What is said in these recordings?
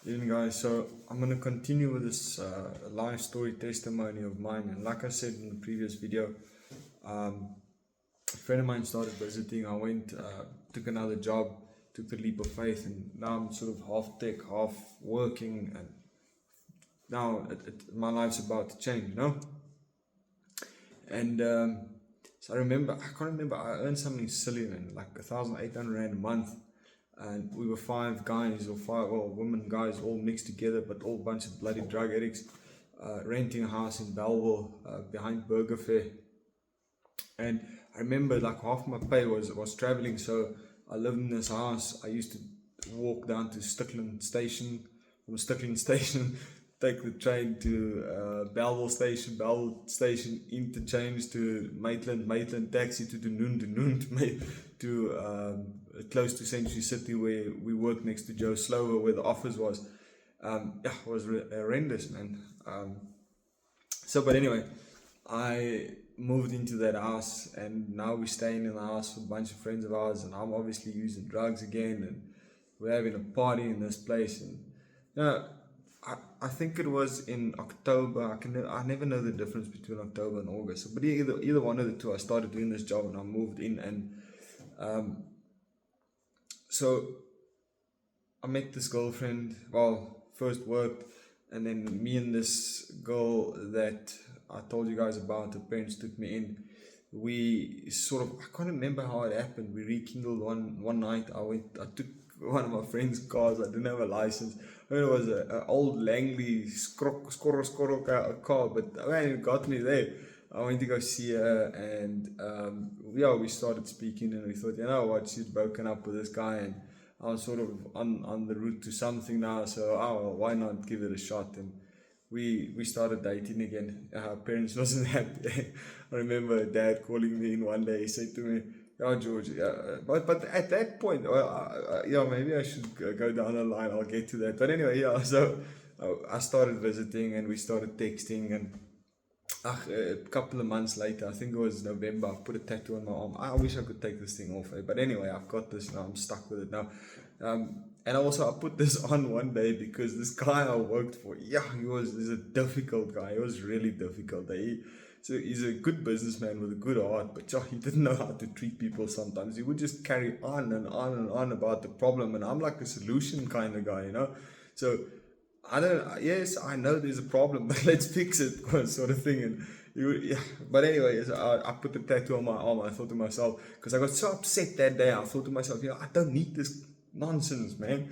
Evening, guys. So I'm going to continue with this life story testimony of mine. And like I said in the previous video, a friend of mine started visiting. I went, took another job, took the leap of faith, and now I'm sort of half tech, half working. And now my life's about to change, And so I can't remember, I earned something silly, man, like 1,800 Rand a month. And we were five guys or five women guys all mixed together, but all bunch of bloody drug addicts, renting a house in Bellville behind Burger Fair. And I remember like half my pay was traveling, so I lived in this house. I used to walk down to Stickland Station, from Stickland Station take the train to Bellville Station interchange to Maitland taxi to Dunoon to close to Century City, where we worked next to Joe Slover, where the office was. It was horrendous, man. But anyway, I moved into that house, and now we're staying in the house with a bunch of friends of ours, and I'm obviously using drugs again, and we're having a party in this place. And I think it was in October. I never know the difference between October and August. But either one of the two, I started doing this job and I moved in. And so I met this girlfriend. Well, first worked, and then me and this girl that I told you guys about, her parents took me in. We sort of, I can't remember how it happened. We rekindled one night. I took one of my friend's cars. I didn't have a license. I mean, it was an old Langley Skorro car, but man, it got me there. I went to go see her, and we started speaking, and we thought, you know what, she's broken up with this guy, and I was sort of on the route to something now, so why not give it a shot? And we started dating again. Our parents wasn't happy. I remember Dad calling me in one day. He said to me, "Oh, George, but at that point, maybe I should go down the line. I'll get to that." But anyway, so I started visiting, and we started texting, and a couple of months later, I think it was November, I put a tattoo on my arm. I wish I could take this thing off, but anyway, I've got this now. I'm stuck with it now. And also, I put this on one day because this guy I worked for, he's a difficult guy. He was really difficult. So he's a good businessman with a good heart, but he didn't know how to treat people sometimes. He would just carry on and on and on about the problem, and I'm like a solution kind of guy, So I know there's a problem, but let's fix it, sort of thing. And but anyway, so I put the tattoo on my arm. I thought to myself, because I got so upset that day, I thought to myself, I don't need this nonsense, man.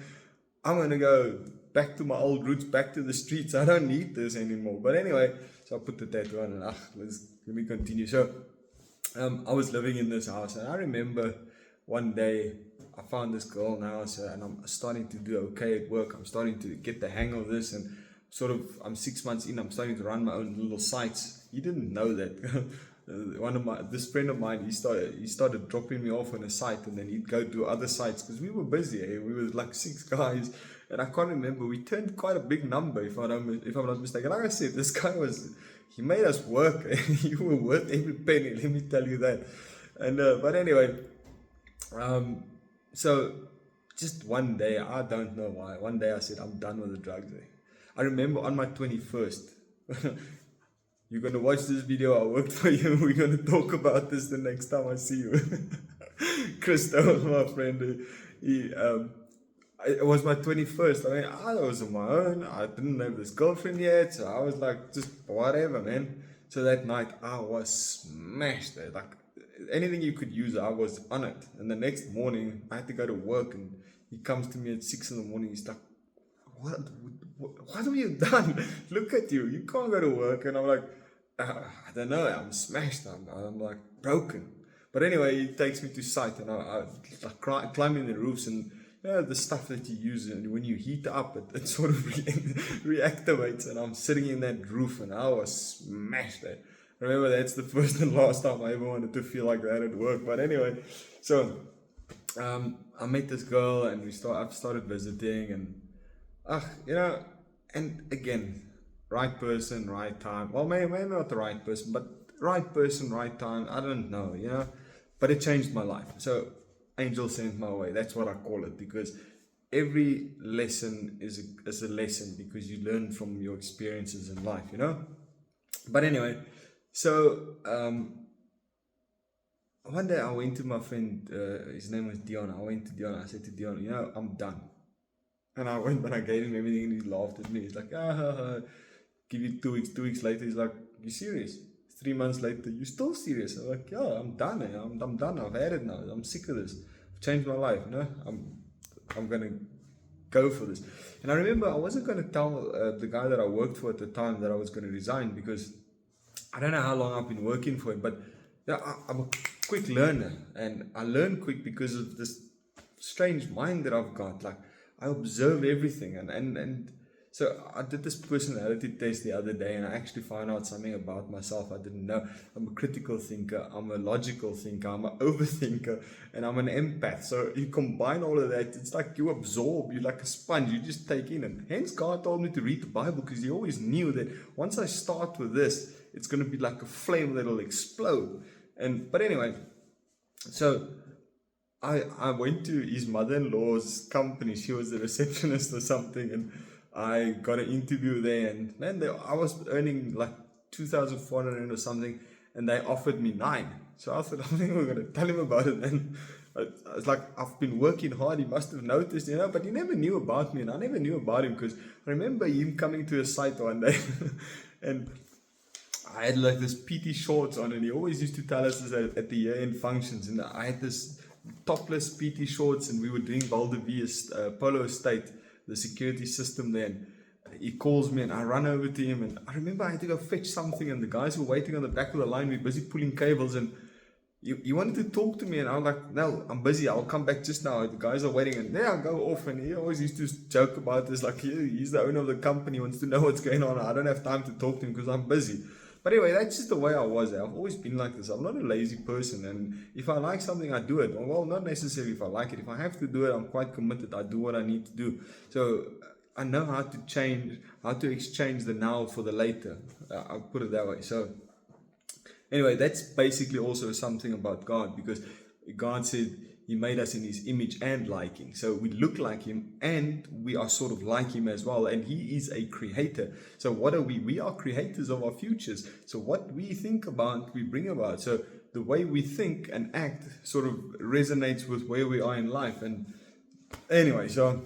I'm gonna go back to my old roots, back to the streets. I don't need this anymore. But anyway, so I put the tattoo on, and let me continue. So I was living in this house, and I remember one day I found this girl now, and I'm starting to do okay at work. I'm starting to get the hang of this, and I'm 6 months in. I'm starting to run my own little sites. You didn't know that. This friend of mine, he started dropping me off on a site, and then he'd go to other sites because we were busy. We were like 6 guys, and I can't remember. We turned quite a big number, if I'm not mistaken. Like I said, this guy he made us work. You were worth every penny. Let me tell you that. And but anyway, so just one day, I don't know why. One day I said, I'm done with the drugs. I remember on my 21st. You're going to watch this video, I worked for you, we're going to talk about this the next time I see you. Christo, my friend, it was my 21st. I mean, I was on my own, I didn't have this girlfriend yet, so I was like, just whatever, man. So that night, I was smashed. Like, anything you could use, I was on it. And the next morning, I had to go to work, and he comes to me at 6 in the morning, he's like, what have you done? Look at you, you can't go to work. And I'm like, I don't know, I'm smashed, I'm like broken. But anyway, he takes me to site, and I climb in the roofs, and the stuff that you use, and when you heat up, it sort of reactivates, and I'm sitting in that roof, and I was smashed. Remember, that's the first and last time I ever wanted to feel like that at work. But anyway, so I met this girl, and I've started visiting, and and again, right person, right time. Well, maybe not the right person, but right person, right time. I don't know, but it changed my life. So angel sent my way. That's what I call it, because every lesson is a lesson because you learn from your experiences in life, you know. But anyway, so one day I went to my friend, his name was Dion. I went to Dion. I said to Dion, you know, I'm done. And I went and I gave him everything, and he laughed at me. He's like, give you 2 weeks. 2 weeks later, he's like, you serious? 3 months later, you still serious? I'm like, yeah, I'm done. I'm done. I've had it now. I'm sick of this. I've changed my life. You know, I'm gonna go for this. And I remember I wasn't gonna tell the guy that I worked for at the time that I was gonna resign, because I don't know how long I've been working for him, but yeah, I'm a quick learner, and I learn quick because of this strange mind that I've got. Like, I observe everything, and so I did this personality test the other day, and I actually found out something about myself I didn't know. I'm a critical thinker, I'm a logical thinker, I'm an overthinker, and I'm an empath. So you combine all of that, it's like you absorb, you're like a sponge, you just take in. And hence God told me to read the Bible, because he always knew that once I start with this, it's going to be like a flame that'll explode. But anyway, so I went to his mother-in-law's company. She was a receptionist or something, and I got an interview there, and man, I was earning like 2,400 or something, and they offered me 9. So I thought, I think we're going to tell him about it. And I was like, I've been working hard, he must have noticed, you know, but he never knew about me, and I never knew about him, because I remember him coming to a site one day, and I had like this PT shorts on, and he always used to tell us this at the year-end functions, and I had this topless PT shorts, and we were doing Valdevia Polo Estate, the security system there, and he calls me, and I run over to him, and I remember I had to go fetch something, and the guys were waiting on the back of the line, we were busy pulling cables, and he wanted to talk to me, and I was like, no, I'm busy, I'll come back just now, the guys are waiting. And there I go off, and he always used to joke about this, like, he's the owner of the company, he wants to know what's going on, I don't have time to talk to him because I'm busy. But anyway, that's just the way I was. I've always been like this. I'm not a lazy person, and if I like something, I do it. Well, not necessarily if I like it. If I have to do it, I'm quite committed. I do what I need to do. So I know how to exchange the now for the later. I'll put it that way. So anyway, that's basically also something about God, because God said he made us in his image and liking. So we look like him, and we are sort of like him as well. And he is a creator. So what are we? We are creators of our futures. So what we think about, we bring about. So the way we think and act sort of resonates with where we are in life. And anyway, so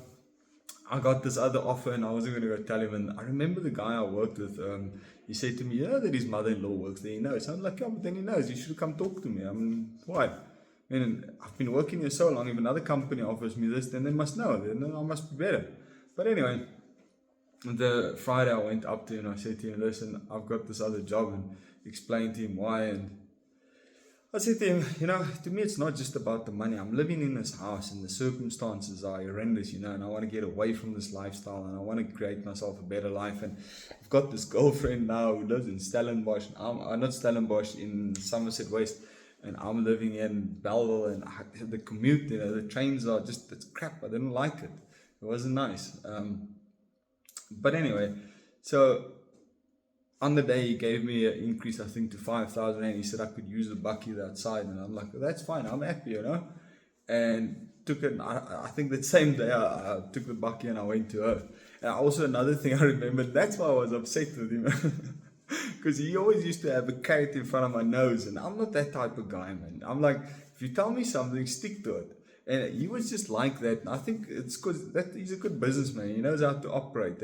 I got this other offer, and I wasn't going to go tell him. And I remember the guy I worked with, he said to me, you know that his mother-in-law works there? He knows. I'm like, yeah, but then he knows. You should come talk to me. I mean, why? And I've been working here so long. If another company offers me this, then they must know. Then I must be better. But anyway, the Friday I went up to him, and I said to him, listen, I've got this other job, and explained to him why. And I said to him, you know, to me it's not just about the money. I'm living in this house, and the circumstances are horrendous, you know, and I want to get away from this lifestyle, and I want to create myself a better life. And I've got this girlfriend now who lives in Stellenbosch. I'm not Stellenbosch, in Somerset West. And I'm living in Bellville, and the commute, you know, the trains are just, it's crap. I didn't like it. It wasn't nice. But anyway, so on the day he gave me an increase, I think, to 5,000, and he said I could use the bucket outside. And I'm like, well, that's fine. I'm happy, you know. And took it. I think that same day I took the bucket and I went to her. And also another thing I remembered, that's why I was upset with him. Because he always used to have a carrot in front of my nose, and I'm not that type of guy, man. I'm like, if you tell me something, stick to it. And he was just like that. And I think it's because that he's a good businessman. He knows how to operate.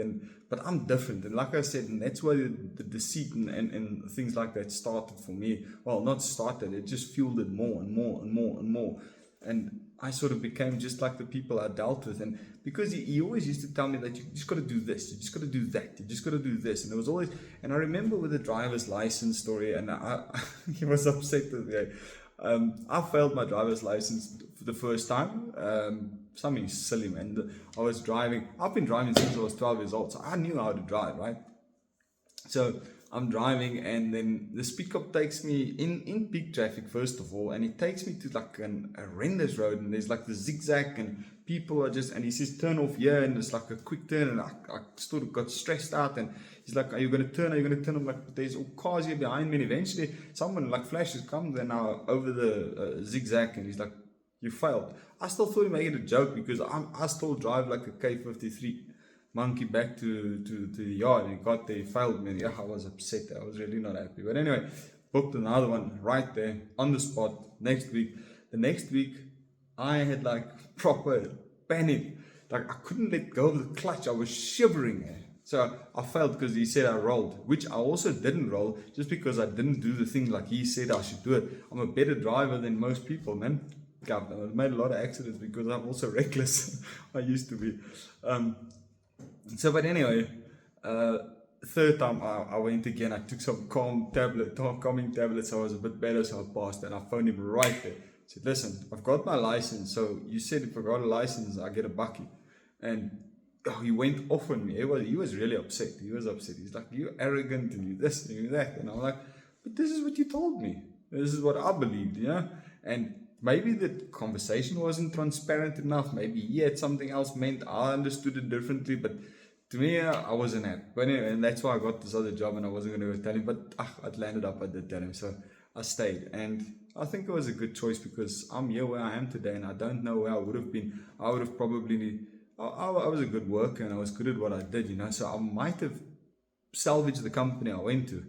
But I'm different. And like I said, and that's why the deceit and things like that started for me. Well, not started. It just fueled it more and more and more and more. And I sort of became just like the people I dealt with. And because he always used to tell me that you just got to do this, you just got to do that, you just got to do this. And it was always, and I remember with the driver's license story, and he was upset with me. I failed my driver's license for the first time. Something silly, man. I was driving, I've been driving since I was 12 years old, so I knew how to drive, right? So I'm driving, and then the speed cop takes me in peak traffic, first of all, and he takes me to like a horrendous road, and there's like the zigzag, and people are just, and he says turn off here, and it's like a quick turn, and I sort of got stressed out, and he's like, are you going to turn? I'm like, there's all cars here behind me, and eventually someone like flashes comes and now over the zigzag, and he's like, you failed. I still thought he made it a joke because I still drive like a K53 monkey back to the yard. He got there, he failed me. Yeah, I was upset. I was really not happy. But anyway, booked another one right there on the spot next week. The next week, I had like proper panic. Like I couldn't let go of the clutch. I was shivering. So I failed because he said I rolled, which I also didn't roll just because I didn't do the thing like he said I should do it. I'm a better driver than most people, man. I've made a lot of accidents because I'm also reckless. I used to be. But anyway, third time I went again. I took some calming tablets. I was a bit better, so I passed. And I phoned him right there. I said, listen, I've got my license. So you said if I got a license, I get a bucky. And he went off on me. He was really upset. He was upset. He's like, you arrogant and you this and you that. And I'm like, but this is what you told me. This is what I believed, And maybe the conversation wasn't transparent enough. Maybe he had something else meant. I understood it differently. But to me, I wasn't happy. But anyway, and that's why I got this other job and I wasn't going to go tell him. But I landed up, I did tell him. So I stayed. And I think it was a good choice because I'm here where I am today. And I don't know where I would have been. I would have probably... I was a good worker and I was good at what I did, So I might have salvaged the company I went to.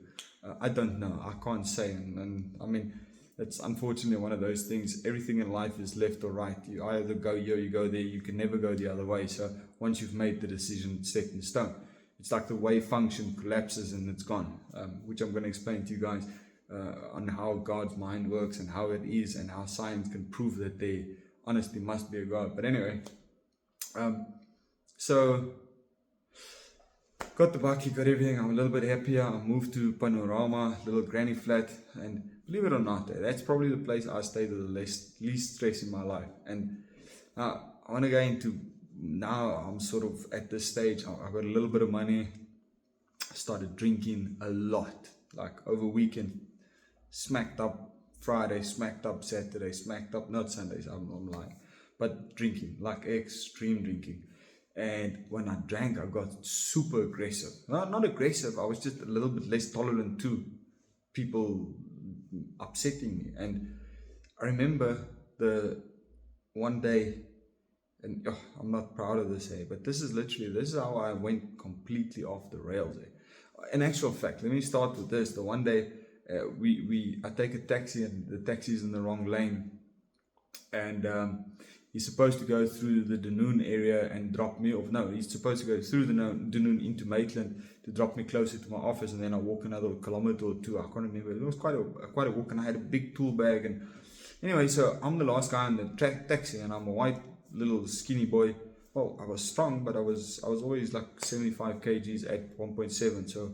I don't know. I can't say. And I mean, it's unfortunately one of those things. Everything in life is left or right. You either go here, you go there. You can never go the other way. So once you've made the decision, it's set in stone. It's like the wave function collapses and it's gone, which I'm going to explain to you guys on how God's mind works and how it is and how science can prove that there honestly must be a God. But anyway... So got the bucky, got everything. I'm a little bit happier. I moved to Panorama, little granny flat, and believe it or not, that's probably the place I stayed with the least stress in my life. And now I want to go into, now I'm sort of at this stage. I've got a little bit of money. I started drinking a lot, like over weekend, smacked up Friday, smacked up Saturday, smacked up, not Sundays, I'm lying. But drinking, like extreme drinking. And when I drank, I got super aggressive. Not aggressive, I was just a little bit less tolerant to people upsetting me. And I remember the one day, and I'm not proud of this, but this is how I went completely off the rails. In actual fact, let me start with this. The one day, I take a taxi and the taxi's in the wrong lane. And he's supposed to go through the Dunoon area and drop me off. No, he's supposed to go through the Dunoon into Maitland to drop me closer to my office, and then I walk another kilometer or two. I can't remember. It was quite a walk, and I had a big tool bag. And anyway, so I'm the last guy in the taxi, and I'm a white little skinny boy. Well, I was strong, but I was always like 75 kgs at 1.7. So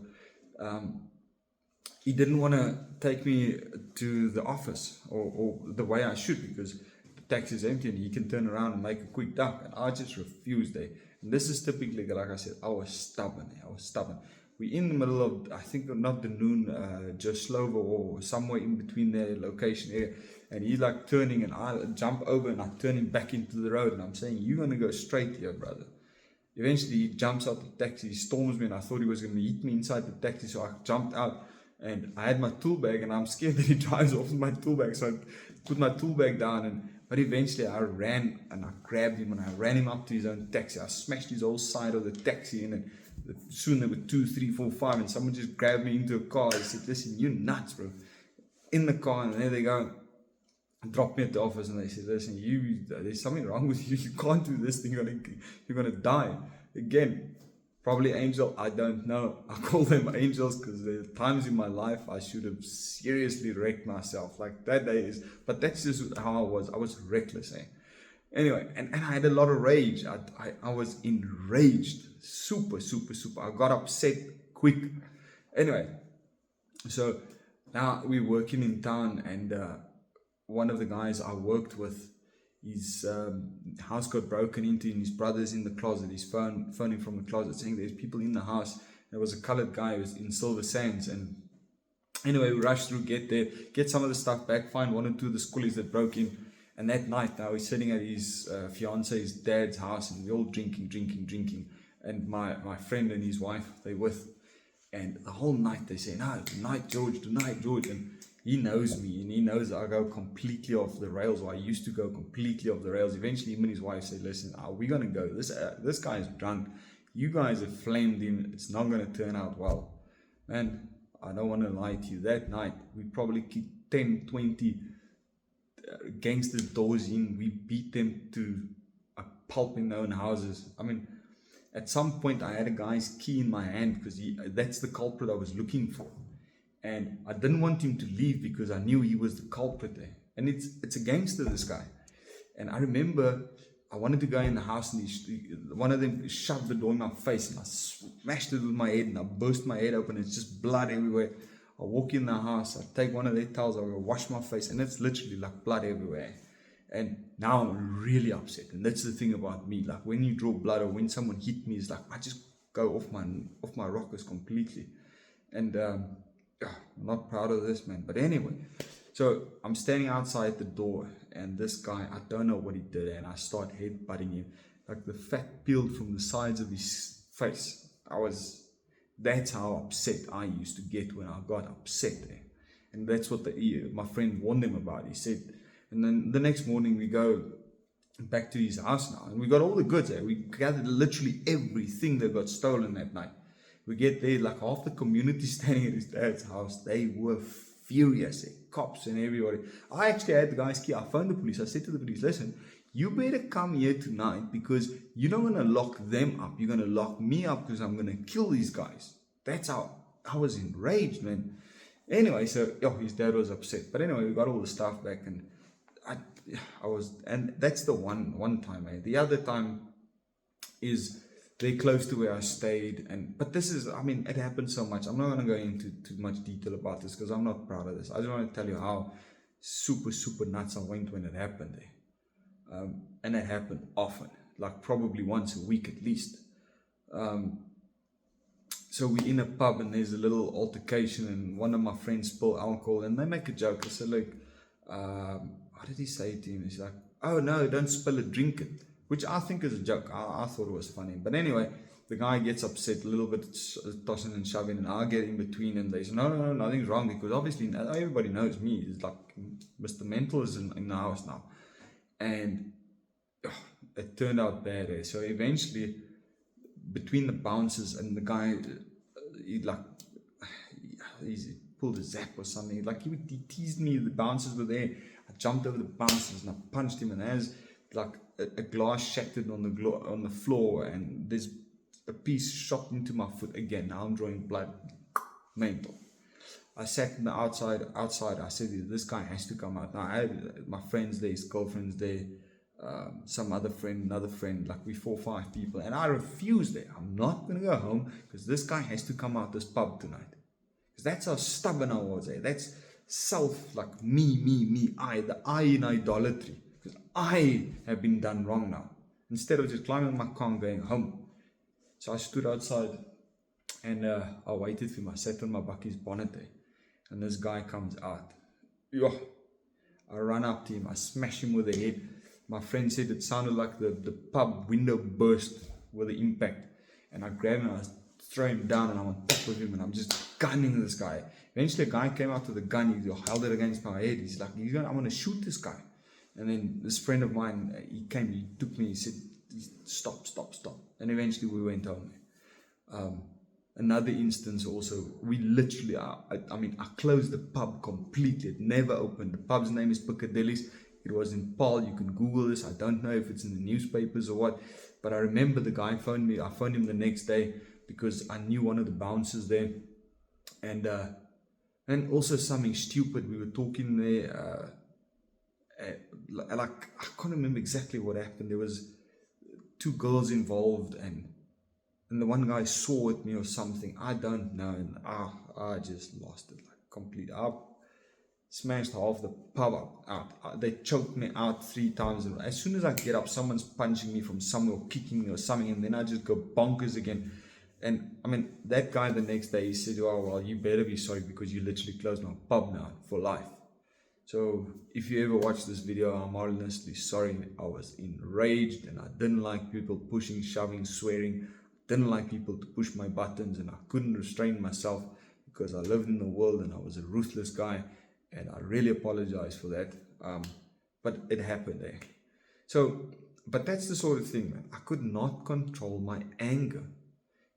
he didn't want to take me to the office or the way I should, because taxi is empty and he can turn around and make a quick duck, and I just refused there. And this is typically, like I said, I was stubborn. We're in the middle of, I think not the noon, Joslova or somewhere in between their location area, and he's like turning, and I jump over and I turn him back into the road, and I'm saying, you're going to go straight here, brother. Eventually he jumps out the taxi, he storms me, and I thought he was going to hit me inside the taxi, so I jumped out. And I had my tool bag, and I'm scared that he drives off with my tool bag, so I put my tool bag down. But eventually I ran and I grabbed him and I ran him up to his own taxi. I smashed his whole side of the taxi in, and soon there were 2, 3, 4, 5, and someone just grabbed me into a car. He said, listen, you're nuts, bro. In the car, and there they go. Dropped me at the office, and they said, listen, there's something wrong with you. You can't do this thing. You're gonna die. Again, probably angel, I don't know. I call them angels because there are times in my life I should have seriously wrecked myself. Like that day is, but that's just how I was. I was reckless, Anyway, and I had a lot of rage. I was enraged. Super. I got upset quick. Anyway, so now we're working in town, and one of the guys I worked with, his house got broken into, and his brother's in the closet. He's phoning from the closet saying there's people in the house. There was a colored guy who was in Silver Sands, and anyway, we rushed through, get there, get some of the stuff back, find 1 or 2 of the schoolies that broke in. And that night now he's sitting at his fiance's dad's house, and we're all drinking. And my friend and his wife, they with. And the whole night they say, no, tonight, George. And he knows me, and he knows I go completely off the rails, or I used to go completely off the rails. Eventually, him and his wife said, listen, are we going to go? This guy is drunk. You guys have flamed him. It's not going to turn out well. And I don't want to lie to you. That night, we probably kicked 10, 20 gangster doors in. We beat them to a pulp in their own houses. I mean, at some point, I had a guy's key in my hand because that's the culprit I was looking for. And I didn't want him to leave because I knew he was the culprit there. And it's a gangster, this guy. And I remember I wanted to go in the house, and one of them shoved the door in my face, and I smashed it with my head, and I burst my head open. It's just blood everywhere. I walk in the house, I take one of their towels, I go wash my face, and it's literally like blood everywhere. And now I'm really upset. And that's the thing about me. Like when you draw blood, or when someone hit me, it's like I just go off my rockers completely. And I'm not proud of this, man. But anyway, so I'm standing outside the door, and this guy, I don't know what he did, and I start headbutting him. Like the fat peeled from the sides of his face. That's how upset I used to get when I got upset there. And that's what my friend warned him about. He said, and then the next morning we go back to his house now, and we got all the goods there. We gathered literally everything that got stolen that night. We get there, like half the community standing at his dad's house. They were furious, cops and everybody. I actually had the guy's key. I phoned the police. I said to the police, listen, you better come here tonight because you're not going to lock them up. You're going to lock me up because I'm going to kill these guys. That's how I was enraged, man. Anyway, so his dad was upset. But anyway, we got all the stuff back, and and that's the one time, eh? The other time is they're close to where I stayed, but this is, I mean, it happened so much. I'm not going to go into too much detail about this because I'm not proud of this. I just want to tell you how super, super nuts I went when it happened there. And it happened often, like probably once a week at least. So we're in a pub, and there's a little altercation, and one of my friends spilled alcohol, and they make a joke. I said, look, what did he say to him? He's like, oh no, don't spill it, drink it. Which I think is a joke. I thought it was funny. But anyway, the guy gets upset a little bit, tossing and shoving, and I get in between, and they say, no, nothing's wrong, because obviously everybody knows me. It's like Mr. Mental is in the house now. And it turned out bad. So eventually, between the bouncers and the guy, he pulled a zap or something. Like he teased me, the bouncers were there. I jumped over the bouncers and I punched him, and as like a glass shattered on the floor, and there's a piece shot into my foot again. Now I'm drawing blood. Mental. I sat in the outside. I said, this guy has to come out. Now I had my friends there, his girlfriend's there, some other friend, another friend, like we 4 or 5 people, and I refused it. I'm not gonna go home because this guy has to come out this pub tonight. Because that's how stubborn I was there. That's self, like me, the I in idolatry. Because I have been done wrong now. Instead of just climbing my car and going home. So I stood outside, and I waited for him. I sat on my bucky's bonnet there, and this guy comes out. I run up to him. I smash him with the head. My friend said it sounded like the pub window burst with the impact. And I grabbed him, and I throw him down, and I'm on top of him, and I'm just gunning this guy. Eventually a guy came out with a gun. He held it against my head. He's like, I'm going to shoot this guy. And then this friend of mine, he came, he took me, he said, stop. And eventually we went home. Another instance also, we literally, I closed the pub completely. It never opened. The pub's name is Piccadilly's. It was in Paarl. You can Google this. I don't know if it's in the newspapers or what, but I remember the guy phoned me. I phoned him the next day because I knew one of the bouncers there. And also something stupid. We were talking there, like I can't remember exactly what happened. There was 2 girls involved, and the one guy saw at me or something. I don't know, and I just lost it like completely. I smashed half the pub out. They choked me out 3 times. And as soon as I get up, someone's punching me from somewhere or kicking me or something, and then I just go bonkers again. And I mean, that guy the next day, he said, oh, well, you better be sorry because you literally closed my pub now for life. So if you ever watch this video, I'm honestly sorry. I was enraged, and I didn't like people pushing, shoving, swearing. I didn't like people to push my buttons, and I couldn't restrain myself because I lived in the world and I was a ruthless guy. and I really apologize for that. But it happened there. So, but that's the sort of thing, man. I could not control my anger.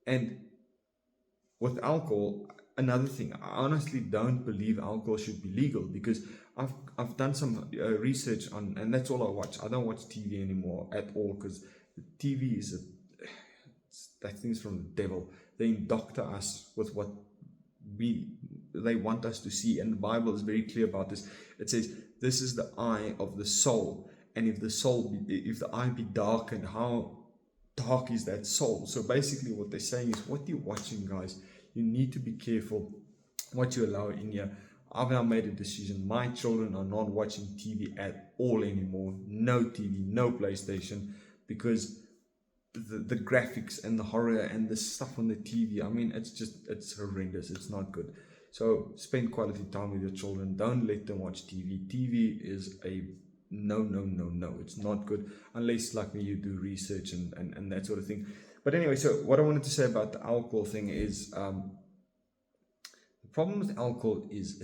And with alcohol, another thing, I honestly don't believe alcohol should be legal, because I've done some research on, and that's all I watch. I don't watch TV anymore at all, because TV is that thing's from the devil. They indoctor us with what they want us to see, and the Bible is very clear about this. It says, "This is the eye of the soul, and if the eye be darkened, how dark is that soul?" So basically, what they're saying is, what you're watching, guys, you need to be careful what you allow in here. I've now made a decision. My children are not watching TV at all anymore. No TV, no PlayStation, because the graphics and the horror and the stuff on the TV, I mean, it's horrendous. It's not good. So spend quality time with your children. Don't let them watch TV. TV is a no. It's not good unless, like me, you do research and that sort of thing. But anyway, so what I wanted to say about the alcohol thing is, the problem with alcohol is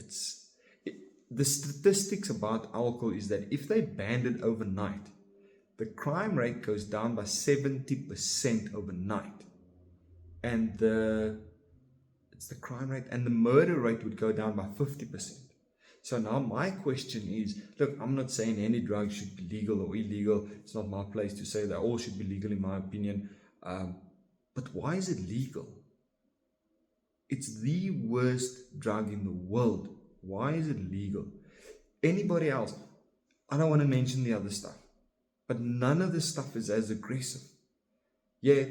the statistics about alcohol is that if they banned it overnight, the crime rate goes down by 70% overnight, and it's the crime rate, and the murder rate would go down by 50%. So now my question is, look, I'm not saying any drug should be legal or illegal. It's not my place to say that all should be legal, in my opinion. But why is it legal? It's the worst drug in the world. Why is it legal? Anybody else? I don't want to mention the other stuff, but none of this stuff is as aggressive. Yet,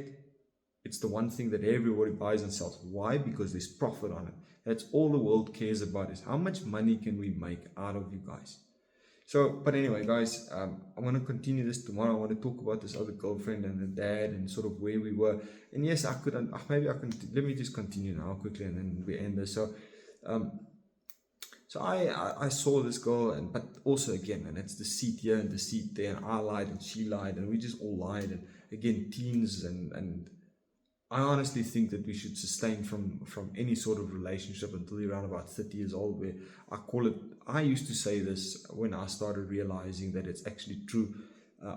it's the one thing that everybody buys and sells. Why? Because there's profit on it. That's all the world cares about, is how much money can we make out of you guys. So, but anyway, guys, I want to continue this tomorrow. I want to talk about this other girlfriend and the dad and sort of where we were. And yes, maybe I can, let me just continue now quickly and then we end this. So, I saw this girl, but also again, and it's deceit here and deceit there, and I lied and she lied, and we just all lied. And again, teens, and I honestly think that we should sustain from any sort of relationship until you're around about 30 years old, where I used to say this when I started realizing that it's actually true.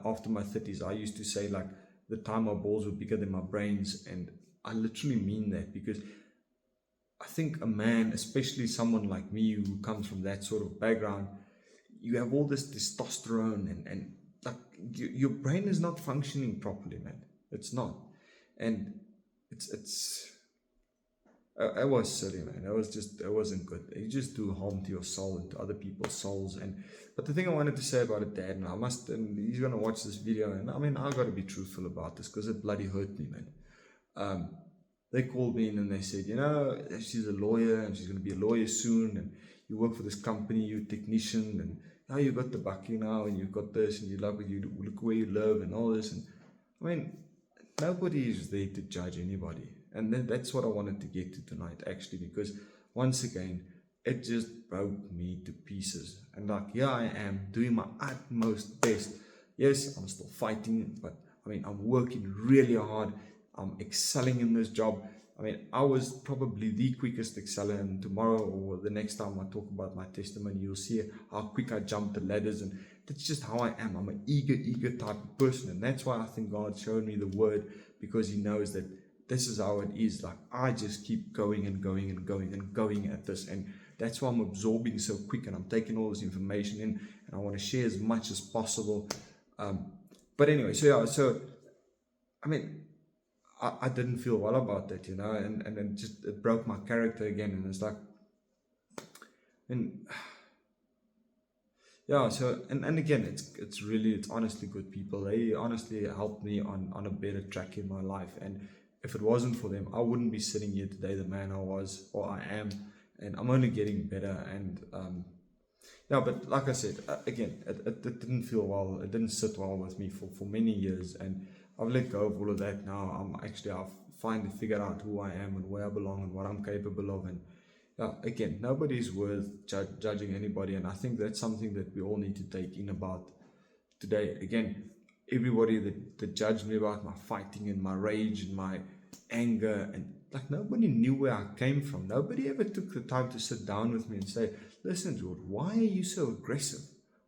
After my 30s, I used to say, like, the time my balls were bigger than my brains, and I literally mean that, because I think a man, especially someone like me who comes from that sort of background, you have all this testosterone and like your brain is not functioning properly, man. It's not. And it was silly, man. It wasn't good. You just do harm to your soul and to other people's souls. But the thing I wanted to say about it, Dad, and he's gonna watch this video, and I mean, I gotta be truthful about this, because it bloody hurt me, man. They called me in and they said, she's a lawyer and she's going to be a lawyer soon, and you work for this company, you're a technician, and now you got the bucky now, and you've got this, and you look where you live and all this. And I mean, nobody is there to judge anybody. And that's what I wanted to get to tonight, actually, because once again, it just broke me to pieces. And like, here I am doing my utmost best. Yes, I'm still fighting, but I mean, I'm working really hard. I'm excelling in this job. I mean, I was probably the quickest exceller, and tomorrow or the next time I talk about my testimony, you'll see how quick I jumped the ladders, and that's just how I am. I'm an eager type of person, and that's why I think God showed me the word, because he knows that this is how it is. Like, I just keep going and going and going and going at this, and that's why I'm absorbing so quick, and I'm taking all this information in, and I want to share as much as possible. But anyway, so I mean, I didn't feel well about that, and then just it broke my character again, and it's like, and yeah, so and again, it's honestly good people. They honestly helped me on a better track in my life, and if it wasn't for them, I wouldn't be sitting here today the man I was or I am, and I'm only getting better. And but like I said, again, it didn't feel well. It didn't sit well with me for many years, and I've let go of all of that now. I've finally figured out who I am and where I belong and what I'm capable of. And again, nobody's worth judging anybody, and I think that's something that we all need to take in about today. Again, everybody that judged me about my fighting and my rage and my anger, and like nobody knew where I came from. Nobody ever took the time to sit down with me and say, listen, George, why are you so aggressive?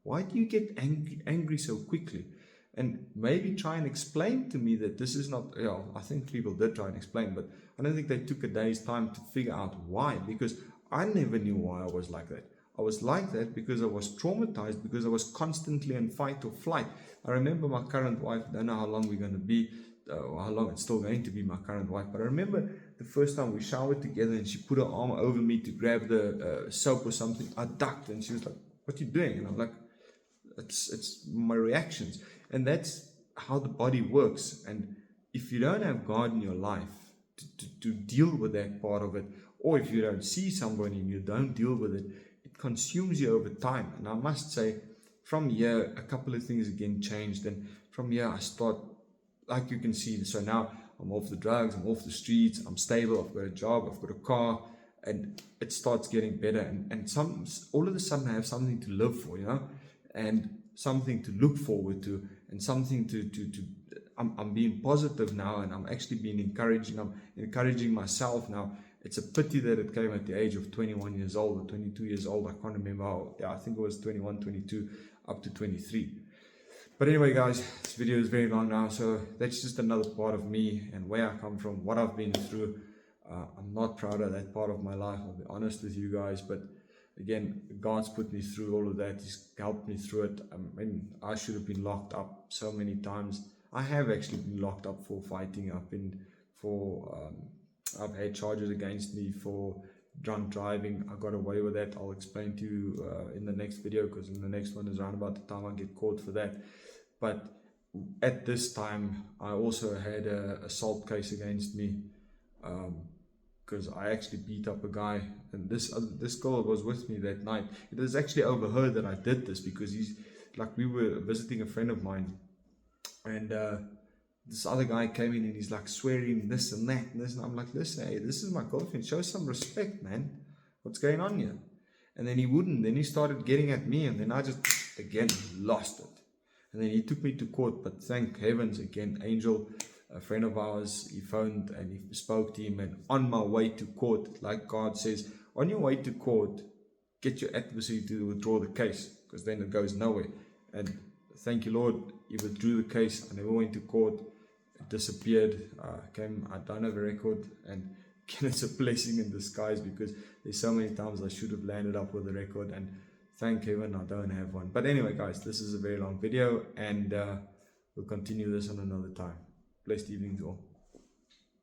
Why do you get angry so quickly? And maybe try and explain to me that this is not, I think people did try and explain, but I don't think they took a day's time to figure out why, because I never knew why I was like that. I was like that because I was traumatized, because I was constantly in fight or flight. I remember my current wife, I don't know how long we're going to be, how long it's still going to be my current wife, but I remember the first time we showered together and she put her arm over me to grab the soap or something. I ducked and she was like, what are you doing? And I'm like, it's my reactions. And that's how the body works. And if you don't have God in your life to deal with that part of it, or if you don't see somebody and you don't deal with it, it consumes you over time. And I must say, from here, a couple of things again changed. And from here, I start, like you can see, so now I'm off the drugs, I'm off the streets, I'm stable, I've got a job, I've got a car, and it starts getting better. And all of a sudden, I have something to live for, and something to look forward to, and something I'm being positive now, and I'm actually being encouraging. I'm encouraging myself now. It's a pity that it came at the age of 21 years old or 22 years old. I can't remember how. I think it was 21, 22, up to 23. But anyway, guys, this video is very long now, so that's just another part of me and where I come from, what I've been through. I'm not proud of that part of my life, I'll be honest with you guys, but again, God's put me through all of that. He's helped me through it. I mean, I should have been locked up so many times. I have actually been locked up for fighting. I've had charges against me for drunk driving. I got away with that. I'll explain to you in the next video, because in the next one is around about the time I get caught for that. But at this time, I also had an assault case against me, because I actually beat up a guy, and this girl was with me that night. It was actually over her that I did this, because we were visiting a friend of mine, and this other guy came in and he's like swearing this and that and this, and I'm like, listen, hey, this is my girlfriend, show some respect, man, what's going on here? And then he wouldn't. Then he started getting at me, and then I just again lost it. And then he took me to court, but thank heavens, again, Angel, a friend of ours, he phoned and he spoke to him, and on my way to court, like God says, on your way to court, get your adversary to withdraw the case, because then it goes nowhere. And thank you, Lord, he withdrew the case. I never went to court. It disappeared. I don't have a record, and it's a blessing in disguise, because there's so many times I should have landed up with a record, and thank heaven I don't have one. But anyway, guys, this is a very long video, and we'll continue this on another time. Blessed evening to all.